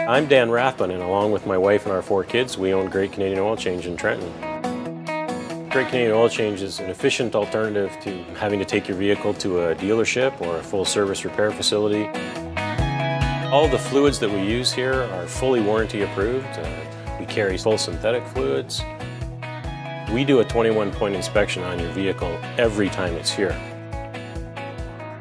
I'm Dan Rathbun, and along with my wife and our 4 kids, we own Great Canadian Oil Change in Trenton. Great Canadian Oil Change is an efficient alternative to having to take your vehicle to a dealership or a full-service repair facility. All the fluids that we use here are fully warranty approved. We carry full synthetic fluids. We do a 21-point inspection on your vehicle every time it's here.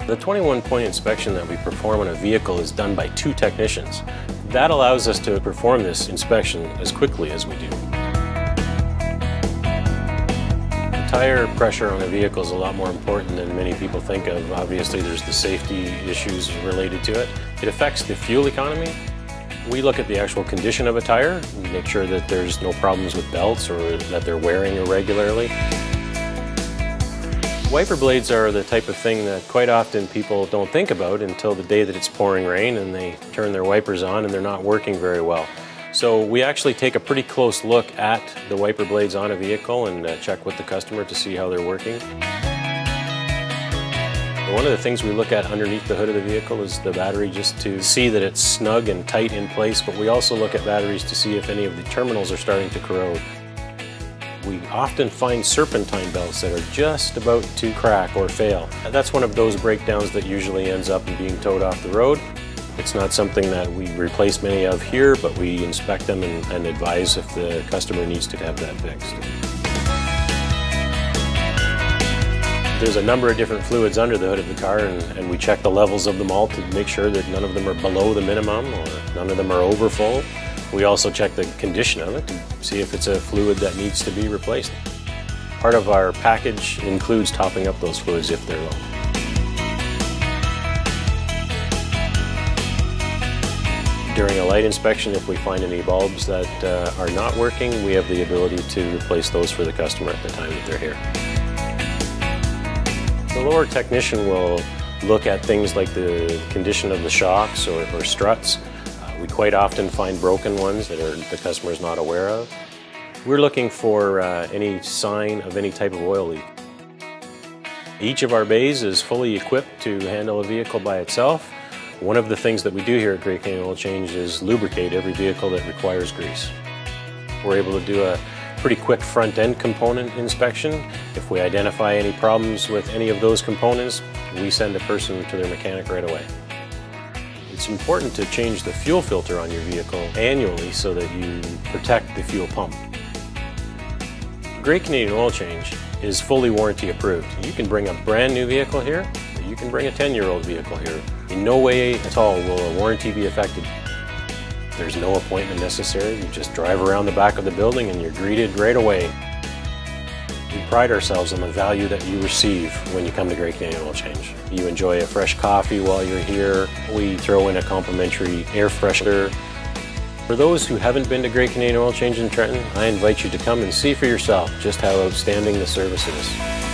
The 21-point inspection that we perform on a vehicle is done by 2 technicians. That allows us to perform this inspection as quickly as we do. Tire pressure on a vehicle is a lot more important than many people think of. Obviously, there's the safety issues related to it. It affects the fuel economy. We look at the actual condition of a tire and make sure that there's no problems with belts or that they're wearing irregularly. Wiper blades are the type of thing that quite often people don't think about until the day that it's pouring rain and they turn their wipers on and they're not working very well. So we actually take a pretty close look at the wiper blades on a vehicle and check with the customer to see how they're working. One of the things we look at underneath the hood of the vehicle is the battery, just to see that it's snug and tight in place, but we also look at batteries to see if any of the terminals are starting to corrode. We often find serpentine belts that are just about to crack or fail. That's one of those breakdowns that usually ends up in being towed off the road. It's not something that we replace many of here, but we inspect them and advise if the customer needs to have that fixed. There's a number of different fluids under the hood of the car, and we check the levels of them all to make sure that none of them are below the minimum or none of them are overfull. We also check the condition of it to see if it's a fluid that needs to be replaced. Part of our package includes topping up those fluids if they're low. During a light inspection, if we find any bulbs that are not working, we have the ability to replace those for the customer at the time that they're here. The lower technician will look at things like the condition of the shocks or struts. We quite often find broken ones that the customer is not aware of. We're looking for any sign of any type of oil leak. Each of our bays is fully equipped to handle a vehicle by itself. One of the things that we do here at Great Canadian Oil Change is lubricate every vehicle that requires grease. We're able to do a pretty quick front-end component inspection. If we identify any problems with any of those components, we send a person to their mechanic right away. It's important to change the fuel filter on your vehicle annually so that you protect the fuel pump. Great Canadian Oil Change is fully warranty approved. You can bring a brand new vehicle here, or you can bring a 10-year-old vehicle here. In no way at all will a warranty be affected. There's no appointment necessary. You just drive around the back of the building and you're greeted right away. We pride ourselves on the value that you receive when you come to Great Canadian Oil Change. You enjoy a fresh coffee while you're here. We throw in a complimentary air freshener. For those who haven't been to Great Canadian Oil Change in Trenton, I invite you to come and see for yourself just how outstanding the service is.